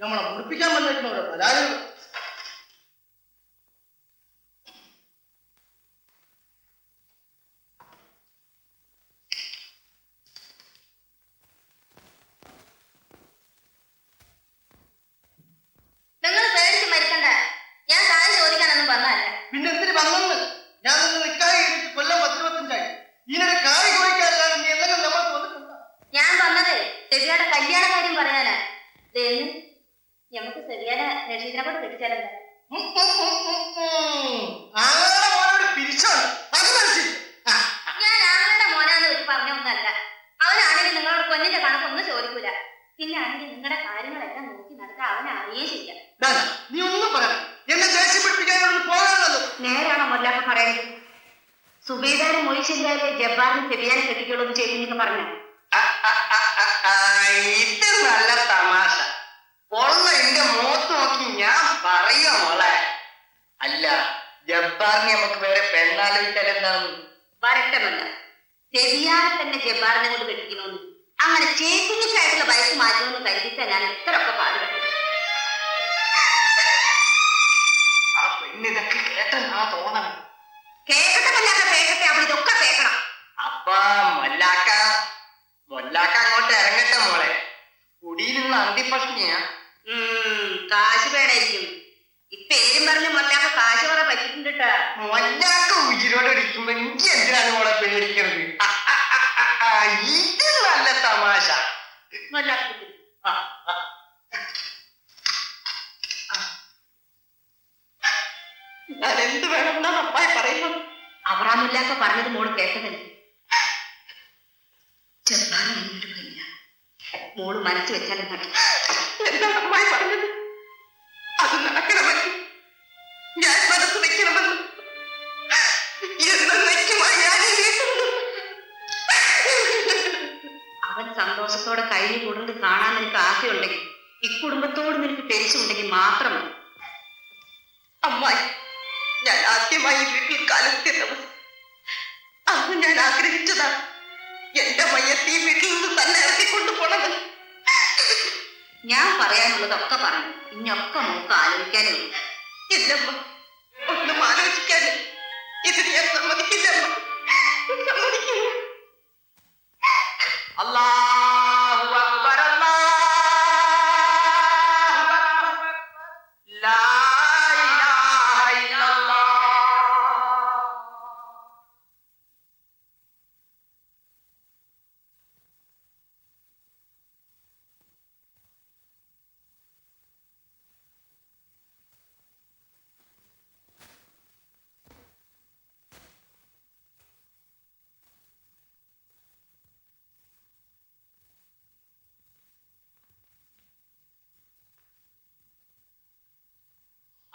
നമ്മളെ മുടിപ്പിക്കാൻ വന്നിട്ടുണ്ടോ പരാതി. നിങ്ങൾ പേടിച്ച് മരിക്കണ്ട. ഞാൻ കാര്യം ചോദിക്കാനൊന്നും വന്നതല്ല. പിന്നെ എന്തിനു വന്നെന്ന്? ഞാൻ നിന്ന് നിൽക്കാതെ കഴിഞ്ഞിട്ട് കൊല്ലം 10-25 ഇതിനൊരു കാര്യം ചോദിക്കാറില്ല. നീ എന്തെങ്കിലും നമ്മൾക്ക് വന്നിട്ടുണ്ടോ? ഞാൻ വന്നത് സെബിയുടെ കല്യാണ കാര്യം പറയാനാ. നമുക്ക് സെബിയാനെ രഷീദിനെ കൊണ്ട് കെട്ടിച്ചാലല്ല. ഞാൻ ആങ്ങളുടെ മോനാന്ന് വെച്ച് പറഞ്ഞൊന്നല്ല. അവനാണെങ്കിൽ നിങ്ങളോട് കൊന്നിന്റെ കണക്കൊന്നും ചോദിക്കൂല. പിന്നെ ആണെങ്കിൽ നിങ്ങളുടെ കാര്യങ്ങളെല്ലാം നോക്കി നടത്താൻ അവനെ അറിയേ ചെയ്യാം. നീ ഒന്നും പറയാം. എന്നെ ദേഷ്യപ്പെട്ടിരിക്കാനൊന്നും പോകാനുള്ളത് നേരാണോ മൊല്ലാക്ക പറയുന്നത്? സുബൈദാനെ മൊയ്ച്ചില്ലാതെ ജബ്ബാറിന് സെബിയാനെ കെട്ടിക്കുള്ളൂ എന്ന് ചെയ്തെന്നൊക്കെ പറഞ്ഞ ഇത് നല്ല തമാശ. ഉള്ള എന്റെ മുഖത്ത് നോക്കി ഞാൻ പറയാ മോളെ. അല്ല, ജബ്ബാറിനെ നമുക്ക് വേറെ പെണ്ണാലോചിച്ചാലെന്താന്ന്? വരട്ടമല്ല, സെബിയാനെ തന്നെ ജബ്ബാറിനെ കൊണ്ട് കെട്ടിക്കണമെന്ന് അങ്ങനെ ചേച്ചിക്കായിട്ടുള്ള വയസ്സ് മാറ്റുമെന്ന് കരുതിച്ചാൽ ഞാൻ എത്രയൊക്കെ പാടുപെട്ടു. ആ പെണ്ണിതൊക്കെ കേട്ടെന്നാ തോന്നണം. കേക്കട്ടെ മല്ലാക്ക, കേക്കട്ടെ. അവൾ ഇതൊക്കെ കേൾക്കണം. അപ്പ മൊല്ലാക്ക അങ്ങോട്ട് ഇറങ്ങട്ടെ മോളെ. കുടിയിൽ നിന്ന് അന്തിപ്പഷ്ണിയാ. കാശ് വേണമായിരിക്കും. ഇപ്പേരും പറഞ്ഞ് മൊല്ലാക്ക കാശ് കുറെ പറ്റിട്ടുണ്ട് കേട്ടാ. മൊല്ലാക്ക ഉജിരോടെ ഇരിക്കുമ്പോ എനിക്ക് എന്തിനാണ് മോളെ പേടിക്കുന്നത്? ഇത് നല്ല തമാശ. ഞാൻ എന്ത് വേണമെന്നാണ് അപ്പായി പറയുന്നത്? അവറാമില്ലാക്ക പറഞ്ഞത് മോള് കേട്ടതല്ലേ? ചെറുതാനും മോള് മനസ്സ് വെച്ചാലും എന്താണ് അമ്മായി പറഞ്ഞത്? അത് നടക്കണമെന്ന് ഞാൻ മനസ്സ് വെക്കണമെന്ന് അവൻ സന്തോഷത്തോടെ കഴിഞ്ഞു കൂടുന്നത് കാണാൻ നിനക്ക് ആശയുണ്ടെങ്കിൽ, ഇക്കുടുംബത്തോട് നിനക്ക് ടെൻഷനുണ്ടെങ്കിൽ മാത്രം മതി. അമ്മായി, ഞാൻ ആദ്യമായി വീട്ടിൽ കാലെത്തിയത് അന്ന് ഞാൻ ആഗ്രഹിച്ചതാണ് എന്റെ മയ്യത്തെ ഈ വീട്ടിൽ നിന്ന് തന്നെ ഇറക്കിക്കൊണ്ടു പോണത്. ഞാൻ പറയാനുള്ളതൊക്കെ പറഞ്ഞു. ഇനിയൊക്കെ നമുക്ക് ആലോചിക്കാനേ ഉള്ളൂ. ഇല്ലമ്മ, ഒന്നും ആലോചിക്കാനേ. ഇത് ഞാൻ സമ്മതിക്കില്ലമ്മ, സമ്മതിക്കില്ല. അല്ലാഹു അക്ബർ, അല്ലാഹു അക്ബർ, ലാ ഇലാഹ ഇല്ലല്ലാഹ്.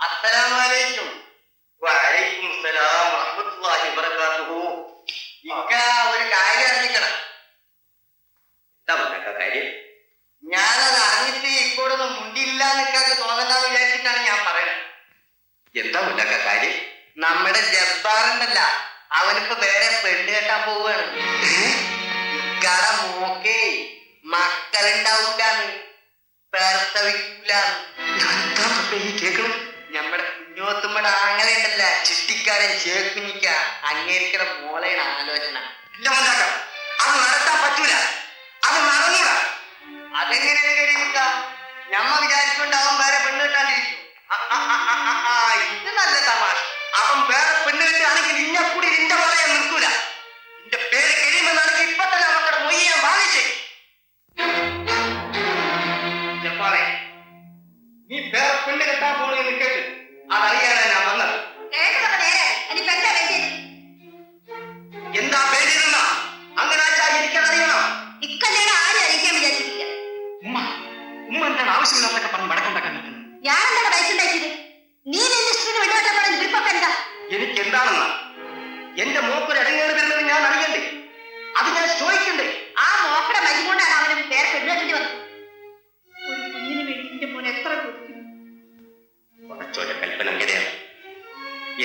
അസ്സലാമലൈക്കും. വഅലൈക്കും സലാം വറഹ്മത്തുള്ളാഹി വബറകാതുഹു. ഇക്ക ഒരു കാര്യം അറിയിക്കണം. എന്താ പറഞ്ഞ കാര്യം? ഞാനത് അറിഞ്ഞിട്ട് ഇപ്പോഴൊന്നും മുണ്ടില്ല എന്നൊക്കെ തോന്നണ്ടെന്ന് വിചാരിച്ചിട്ടാണ് ഞാൻ പറയുന്നത്. എന്താ മുല്ലക്ക കാര്യം? നമ്മുടെ ജബ്ബാറുണ്ടല്ല, അവനിപ്പോ വേറെ പെണ്ണ് കെട്ടാൻ പോവുകയാണ്. ഇക്കട മോക്കേ മക്കളുണ്ടാവൂലാന്ന്, പ്രസവിക്കൂലാന്ന്. കേൾക്കണം. നമ്മുടെ കുഞ്ഞോത്തുമ്മടെ ആങ്ങളെ ഉണ്ടല്ല, ചിട്ടിക്കാരൻ ചേക്കുഞ്ഞിക്ക, അങ്ങേരിക്കടെ മോളയുടെ ആലോചന. ഇല്ല മല്ലാക്ക, അത് നടത്താൻ പറ്റൂല, അത് നടന്നൂടാ. അതെങ്ങനെയാണ് കഴിയുക? ഞമ്മ വിചാരിച്ചുകൊണ്ട് അവൻ വേറെ പെണ്ണ് കെട്ടാണ്ടിരിക്കും. ഇത് നല്ല തമാശ. അവൻ വേറെ പെണ്ണ് കെട്ടാണെങ്കിൽ ഇന്നെ കൂടി നിന്റെ പറയാൻ നിൽക്കൂല. നിന്റെ പേര് കഴിയുമെന്നാണെങ്കിൽ ഇപ്പൊ തന്നെ അവക്കടെ മൊയ്യാൻ വാങ്ങിച്ചേ. നീ വേറെ പെണ്ണ് കെട്ടാൻ പോണെന്ന് കേട്ട് അതറിയാനാ ഞാൻ വന്നത്. എന്താ പേടിയിരുന്ന അങ്ങനെ എനിക്കതറിയണം. ഉമ്മ എന്താണ് ആവശ്യമില്ലാത്തൊക്കെ പറഞ്ഞ് വടക്കുണ്ടാക്കാൻ നിൽക്കുന്നത്? എനിക്ക് എന്താണെന്നാ എന്റെ മോക്കൊരു ഇടങ്ങേറി വരുന്നത് ഞാൻ അറിയണ്ടേ? അത് ഞാൻ ചോദിക്കണ്ടേ? ആ മോക്കടെ മരുകൊണ്ടാണ് അവനും വേറെ പെണ്ണുകെട്ടിട്ട് വന്നത്. ഒരു കുഞ്ഞിന് വേണ്ടി എന്റെ മോൻ എത്ര കൊടുക്കും? കൽപ്പന എങ്ങനെയാണ്?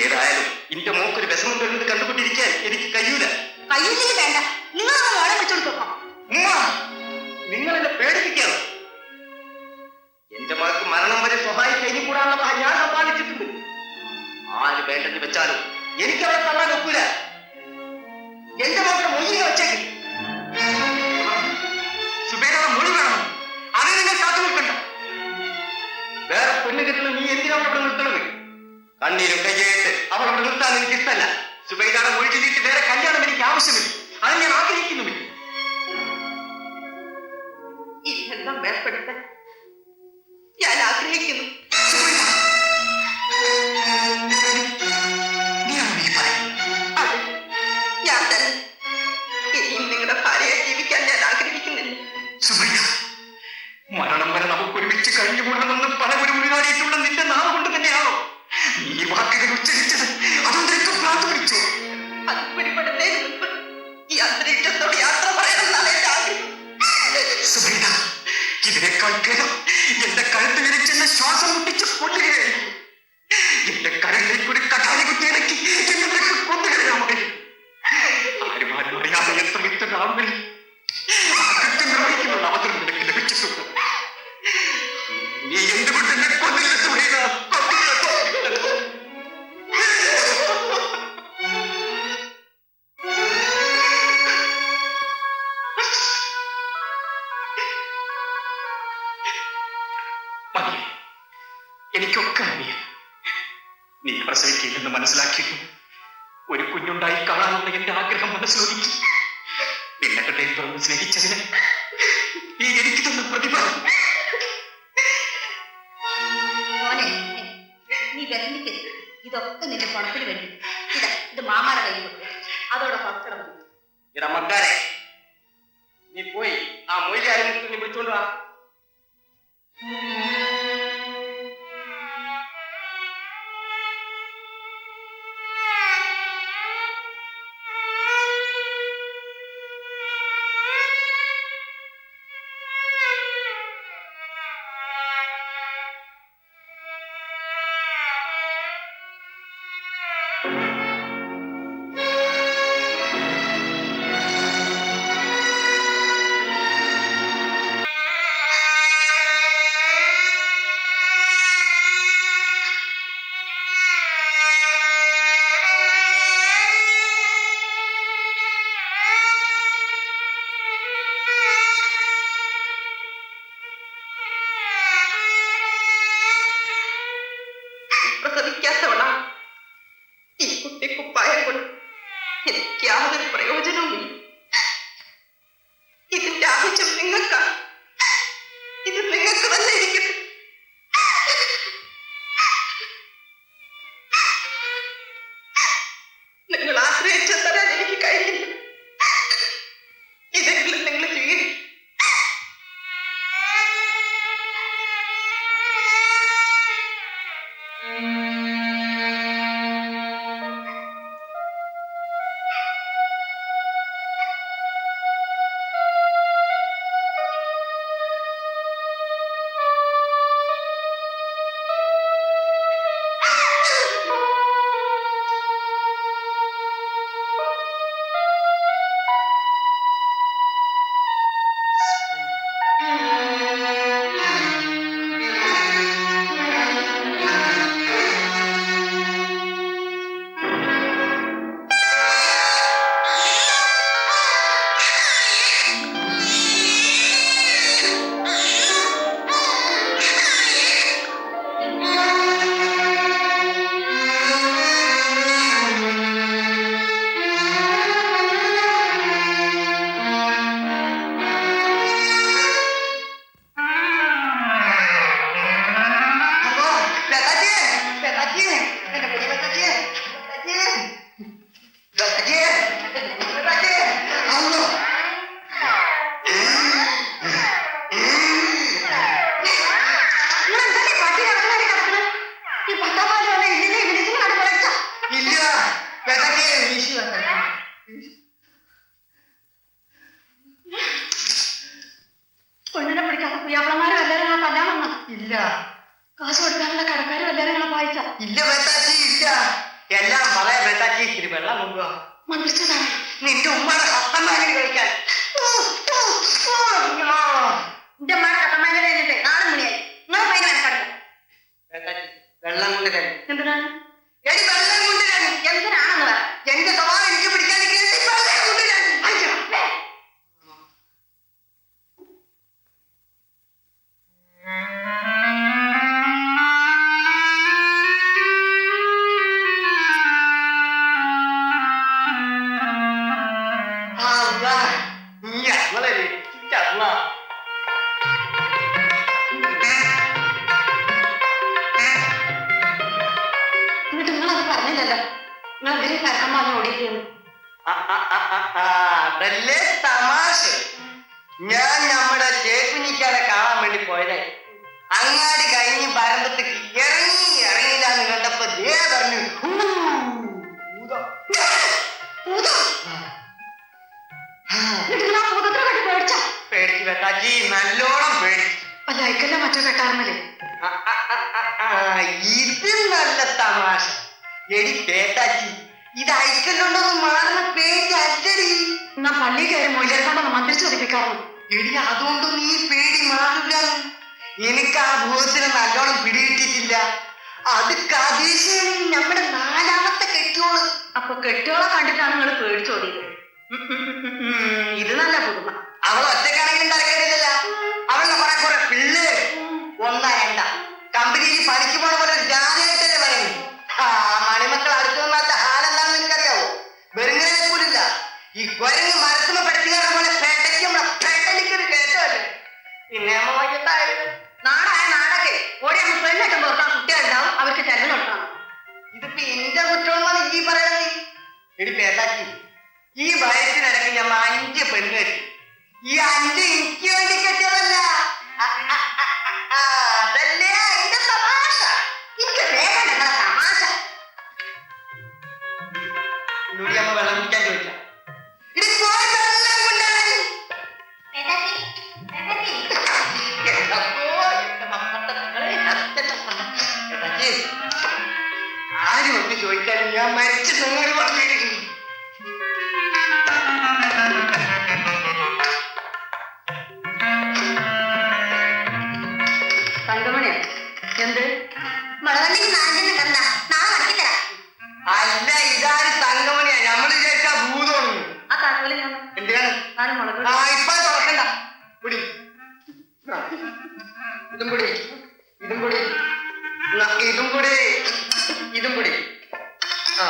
ഏതായാലും എന്റെ മോക്കൊരു വിഷമം വരുന്നത് കണ്ടുകൊണ്ടിരിക്കാൻ എനിക്ക് കഴിയൂല. കഴിയില്ലെങ്കിൽ വേണ്ട, നിങ്ങൾ മോളെ വെച്ചോളൂ. ഉമ്മ, നിങ്ങൾ എന്നെ പേടിപ്പിക്കണം. എന്റെ മകൾക്ക് വേണ്ടെന്ന് വെച്ചാലും എനിക്ക് അവളെ തള്ളാൻ ഒക്കൂല. എന്റെ മാത്രം മൊഴിയെ വെച്ചേക്ക്. സുബൈദയുടെ മൊഴി വേണം. അതിന് നിങ്ങൾ കാത്തു നിൽക്കണ്ട. വേറെ പെണ്ണ് കിട്ടുന്നത് നീ എന്തിനാണ് അവിടെ നിർത്തണത്? കണ്ണീരും കയ്യേറ്റ് അവൾ അവിടെ നിർത്താൻ എനിക്ക് ഇഷ്ടമല്ല. സുബൈദയുടെ മൊഴി ചൊല്ലിയിട്ട് വേറെ കല്യാണം എനിക്ക് ആവശ്യമില്ല. അത് ഞാൻ ആഗ്രഹിക്കുന്നുമില്ല. ഈ ബന്ധം വേർപ്പെടുത്താൻ ഞാൻ ആഗ്രഹിക്കുന്നു. അതെ, ഞാൻ തന്നെ. ഇനിയും നിങ്ങളുടെ ഭാര്യയെ ജീവിക്കാൻ ഞാൻ ആഗ്രഹിക്കുന്നില്ല. മരണം വരെ നമുക്ക് ഒരുമിച്ച് കഴിഞ്ഞുകൂടണമെന്ന് പല ഒരു മുഴുകാടിയിട്ടുള്ള നിന്റെ നാവ് കൊണ്ട് തന്നെയാണോ ഈ വാക്കുകൾ ഉച്ചരിച്ചത്? അതൊന്നും പ്രാർത്ഥിച്ചു. അത് പിടിപ്പെടുന്നതിന് മുൻപ് ഈ അന്തരീക്ഷത്തോട് യാത്ര പറയണമെന്നാണ് എന്റെ ആഗ്രഹം. സുബൈദ, ഇതിനേക്കാൾ ഭേദം എന്റെ കഴുത്ത് വിരിച്ചെന്നെ ശ്വാസം മുട്ടിച്ച് കൊല്ലുകയായിരുന്നു. എന്റെ കരളിലേക്ക് ഒരു കട്ടാളി കുത്തിയിറക്കി എന്നതൊക്കെ കൊന്നുകളയാമോ? ആരും അറിയാതെ എത്ര രാവുകളിൽ നിർവഹിക്കുന്നുള്ള അവസരം നിനക്ക് ലഭിച്ചിട്ടുണ്ട്. നീ എന്തുകൊണ്ട് എന്നെ കൊന്നില്ല സുബൈദ? എനിക്കൊക്കെ അറിയാം നീ പ്രസവിക്കില്ലെന്ന് മനസ്സിലാക്കിയിട്ടു ഒരു കുഞ്ഞുണ്ടായി കാണാനുള്ള എന്റെ ആഗ്രഹം മനസ്സിലൊതുക്കി നിന്നെ ഹൃദയം തുറന്ന് സ്നേഹിച്ചതിന് നീ എനിക്ക് തന്ന പ്രതിഫലം. മോനെ, നീ വിരമിക്കരുത്. ഇതൊക്കെ നിന്റെ പണത്തിന് വേണ്ടി. ഇത് മാമാരെ കയ്യിൽ കൊടുക്കും. അതോടെ ഭക്ഷണം ഇടമക്കാരെ, നീ പോയി ആ മൊഴി ആരെങ്കിലും നീ വിളിച്ചോണ്ട് വാ. പ്രസവിക്കാത്തവളാണ്. ഈ കുട്ടിക്കുപ്പായം കൊണ്ട് എനിക്ക് യാതൊരു പ്രയോജനവുമില്ല. ഇതിന്റെ ആവശ്യം നിങ്ങൾക്കാണ്. ഇത് നിങ്ങൾക്ക് തന്നെ ഇരിക്കുന്നു. നിങ്ങൾ ആശ്രയിച്ച തരാൻ എനിക്ക് കഴിയില്ല. ഇതെങ്കിലും നിങ്ങൾ സ്വീകരിക്കും. പെണ്ണിനെ പിടിക്കാത്ത പുയ്യാപ്പിളമാരും എല്ലാവരും കല്യാണം ഇല്ല. കാശ് കൊടുക്കാനുള്ള കടക്കാരും എല്ലാവരും വായിച്ച ഇല്ല ബേട്ടാച്ചി, ഇല്ല. എല്ലാം പറയാ ബേട്ടാച്ചി. ഇത്തിരി വെള്ളം കൊണ്ടുപോവാ. മന്ത്രിച്ചതാണ് നിന്റെ ഉമ്മയുടെ ഹസ്തമാരി കഴിക്കാൻ. എന്റെ ഉമ്മയുടെ കഥമാരി കഴിഞ്ഞിട്ട് 4 മണിയായി. നിങ്ങൾ ഭയങ്കര കടന്നു വെള്ളം കൊണ്ട് തന്നെ എന്തിനാണ് വെള്ളം നിങ്ങൾ അതിന് കറക്കം പറഞ്ഞ് ഓടിക്കുന്നു. അതല്ലേ തമാശ. ഞാൻ നമ്മുടെ ചേക്കുഞ്ഞിക്കാരെ കാണാൻ വേണ്ടി പോയതേ. അങ്ങാടി കഴിഞ്ഞ് പരമ്പത്തേക്ക് ഇറങ്ങിയില്ല എന്ന് കണ്ടപ്പോ ദേ പറഞ്ഞു പേടിച്ചു വെട്ടാച്ചി, നല്ലോണം പേടിച്ചു. അല്ല അയക്കല്ല മറ്റോ കെട്ടാറുന്നല്ലേ. ഇത് നല്ല തമാശ. എടി പേട്ടാച്ചി, ഇത് അയക്കല്ലുണ്ടോന്ന് മാറുന്ന പേടി അല്ലടി. എന്നാ പള്ളി കയറി മൊയിലേർക്കൊണ്ടൊന്ന് മന്ത്രിച്ച് ഒതിപ്പിക്കാറുണ്ട്. എടി അതുകൊണ്ടൊന്നും ഈ പേടി മാറില്ല. എനിക്ക് ആ ഭൂതത്തിനെ നല്ലോണം പിടികിട്ടിട്ടില്ല. അത് കതീശയാണ് നമ്മുടെ 4ാമത്തെ കെട്ടിയോള്. അപ്പൊ കെട്ടിയോളെ കണ്ടിട്ടാണ് നിങ്ങൾ പേടിച്ചോടിയത്. ഇത് നല്ല പുതുമ. അവൾ ഒറ്റക്കാണെങ്കിലും തരക്കേടില്ല. അവളുടെ കുറെ പിള്ളേര് 1, 2 കമ്പനിയിൽ പണിക്ക് പോണ പോലെ ഒരു ജാതിയായിട്ടല്ലേ പറയുന്നത്. ആ മണിമക്കൾ അടുത്ത് വന്നാത്ത ഹാലെന്താണെന്ന് എനിക്കറിയാവോ? വെറുങ്ങനെ പോലില്ല. ഈ കുരങ്ങ് മരത്തുമ്പോ പഠിച്ചുകാരുടെ പോലെ പെട്ടലിക്കൊരു കേട്ടല്ലേ. പിന്നെ നാടൊക്കെ ഓടി അമ്മ പെണ്ണിട്ടും പുറത്താ കുട്ടികളുണ്ടാവും, അവർക്ക് ചെലവ് നടത്തണം. ഇതിപ്പോ എന്റെ കുറ്റമെന്നാണ് ഈ പറയണത്. എടി പേട്ടാക്കി, ഈ വയസ്സിനിടയ്ക്ക് ഞമ്മ 5 പെണ്ണ് കെട്ടി. ഈ 5 എനിക്ക് വേണ്ടി കെട്ടിയതല്ല. അതല്ലേ അതിന്റെ തമാശ. എനിക്ക് വേഗം നിങ്ങളെ തമാശ. എന്നോട് അമ്മ വെള്ളം കുടിക്കാൻ ചോദിച്ച ഇനി പോയി വെള്ളം കൊണ്ടുവരാൻ. ആരും ഒന്ന് ചോദിച്ചാലും ഞാൻ മരിച്ചു നിങ്ങൾ പറഞ്ഞിരിക്കുന്നു. തങ്കമണി എന്ത് മഴവണ്ടിക്ക് 4 കണ്ട നാളെ മടക്കി തരാം. അല്ല, ഇതാര് തങ്കമണിയാ? നമ്മൾ വിചാരിച്ചാ ഭൂതമാണ്. ആ തങ്കമണി എന്തിനാണ്? ഇപ്പൊ തുറക്കണ്ട. പിടി ഇതും പിടി, ഇതും പിടി, ഇതും പിടി, ഇതും പിടി. ആ